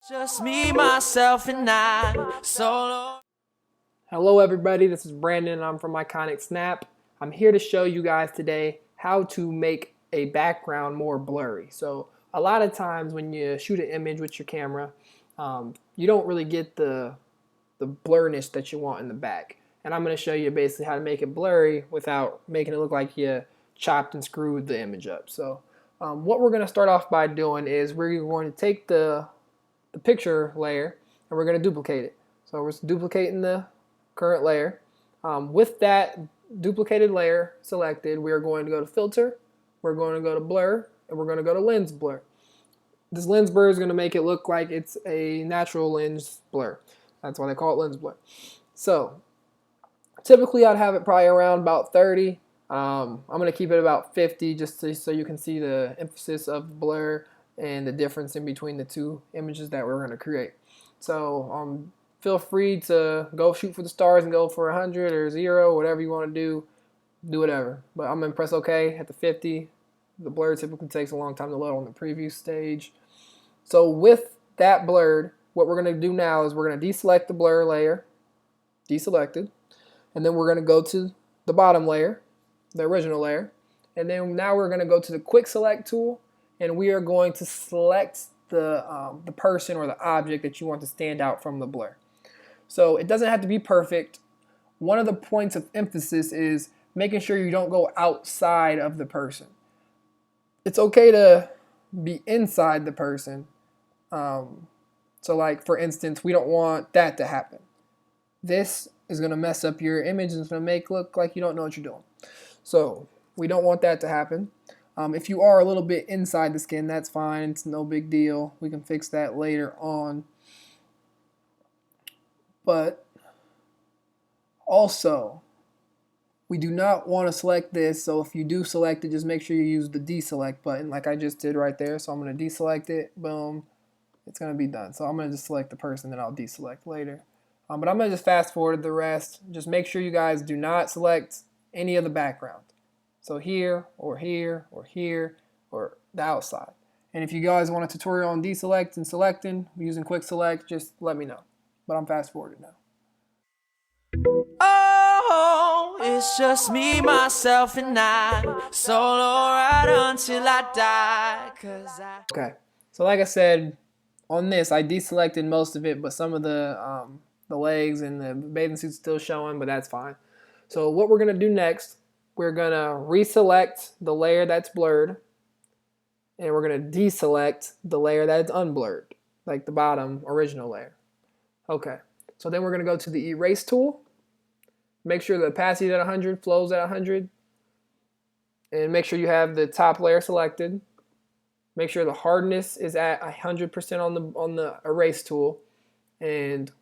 Just me, myself, and I, solo. Hello everybody, this is Brandon and I'm from Iconic Snap. I'm here to show you guys today how to make a background more blurry. So a lot of times when you shoot an image with your camera, you don't really get the blurriness that you want in the back. And I'm going to show you basically how to make it blurry without making it look like you chopped and screwed the image up. So what we're going to start off by doing is we're going to take the picture layer and we're going to duplicate it. So we're duplicating the current layer. With that duplicated layer selected, we are going to go to filter, we're going to go to blur, and we're going to go to lens blur. This lens blur is going to make it look like it's a natural lens blur. That's why they call it lens blur. So typically I'd have it probably around about 30. I'm going to keep it about 50 just so you can see the emphasis of blur and the difference in between the two images that we're going to create. So feel free to go shoot for the stars and go for 100 or 0, whatever you want to do whatever. But I'm going to press OK at the 50. The blur typically takes a long time to load on the preview stage. So with that blurred, what we're going to do now is we're going to deselect the blur layer, deselected, and then we're going to go to the bottom layer, the original layer, and then now we're going to go to the quick select tool, and we are going to select the person or the object that you want to stand out from the blur. So it doesn't have to be perfect. One of the points of emphasis is making sure you don't go outside of the person. It's okay to be inside the person. So like for instance, we don't want that to happen. This is going to mess up your image and it's going to make it look like you don't know what you're doing. So we don't want that to happen. If you are a little bit inside the skin, that's fine. It's no big deal. We can fix that later on. But also, we do not want to select this. So if you do select it, just make sure you use the deselect button like I just did right there. So I'm going to deselect it. Boom. It's going to be done. So I'm going to just select the person that I'll deselect later. But I'm going to just fast forward the rest. Just make sure you guys do not select any of the background. So here, or here, or here, or the outside. And if you guys want a tutorial on deselect and selecting using quick select, just let me know. But I'm fast forwarded now. Oh, it's just me, myself, and I, solo right until I die. Okay, so like I said, on this I deselected most of it, but some of the legs and the bathing suit's still showing, but that's fine. So what we're gonna do next, we're gonna reselect the layer that's blurred, and we're gonna deselect the layer that's unblurred, like the bottom original layer. Okay, so then we're gonna go to the erase tool. Make sure the opacity is at 100, flows at 100, and make sure you have the top layer selected. Make sure the hardness is at 100% on the erase tool, and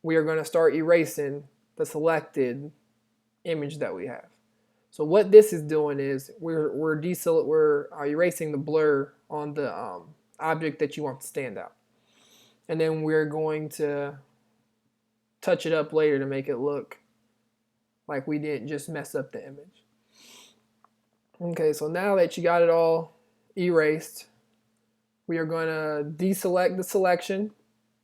we are going to start erasing the selected image that we have. So what this is doing is we're erasing the blur on the object that you want to stand out, and then we're going to touch it up later to make it look like we didn't just mess up the image. Okay, so now that you got it all erased, we are going to deselect the selection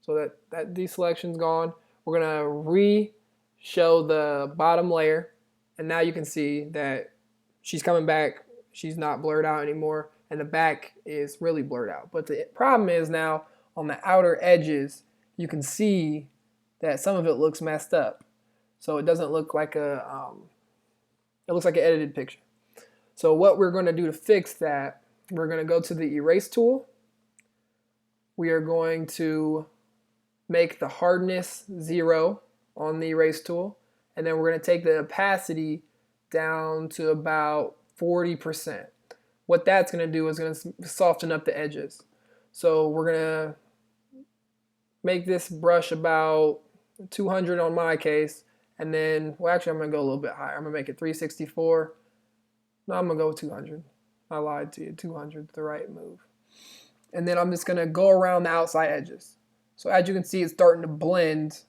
so that deselection is gone. We're going to re-show the bottom layer, and now you can see that she's coming back. She's not blurred out anymore, and the back is really blurred out. But the problem is now on the outer edges, you can see that some of it looks messed up. So it doesn't look like it looks like an edited picture. So what we're going to do to fix that, we're going to go to the erase tool. We are going to make the hardness 0 on the erase tool, and then we're going to take the opacity down to about 40%. What that's going to do is going to soften up the edges. So we're going to make this brush about 200 on my case, and then, well, actually I'm going to go a little bit higher. I'm going to make it 364. No, I'm going to go with 200. I lied to you. 200 is the right move. And then I'm just going to go around the outside edges. So as you can see, it's starting to blend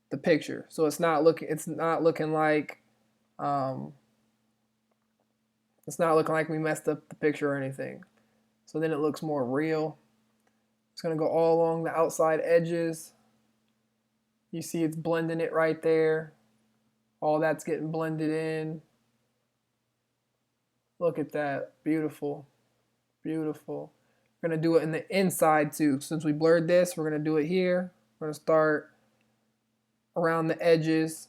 the picture. So it's not looking like we messed up the picture or anything. So then it looks more real. It's going to go all along the outside edges. You see it's blending it right there. All that's getting blended in. Look at that. Beautiful. Beautiful. We're going to do it in the inside too. Since we blurred this, we're going to do it here. We're going to start around the edges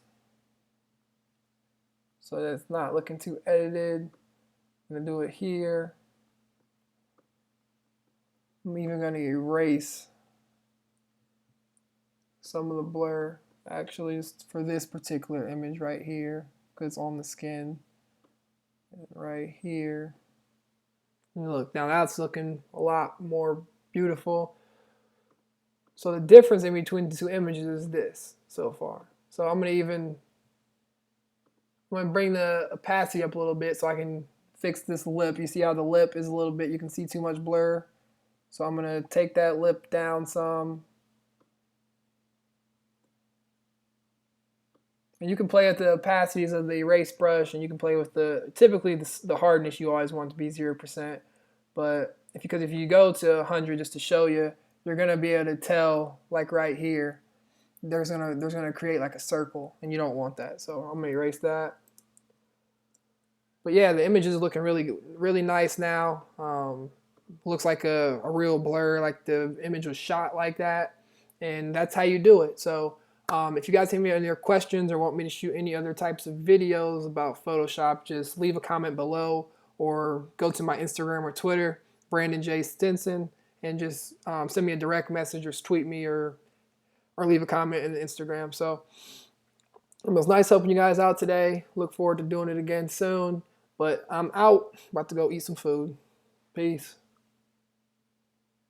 so that it's not looking too edited. I'm going to do it here. I'm even going to erase some of the blur actually for this particular image right here because it's on the skin. And right here. And look, now that's looking a lot more beautiful. So the difference in between the two images is this so far. So I'm going to bring the opacity up a little bit so I can fix this lip. You see how the lip is a little bit, you can see too much blur. So I'm going to take that lip down some. And you can play with the opacities of the erase brush, and you can play with typically the hardness you always want to be 0%. But because if you go to 100 just to show you, you're going to be able to tell, like right here, there's gonna create like a circle, and you don't want that. So I'm going to erase that. But yeah, the image is looking really nice now. Looks like a real blur, like the image was shot like that, and that's how you do it. So if you guys have any other questions or want me to shoot any other types of videos about Photoshop, just leave a comment below or go to my Instagram or Twitter, Brandon J. Stinson, and just send me a direct message or tweet me or leave a comment in the Instagram. So it was nice helping you guys out today. Look forward to doing it again soon. But I'm out. About to go eat some food. Peace.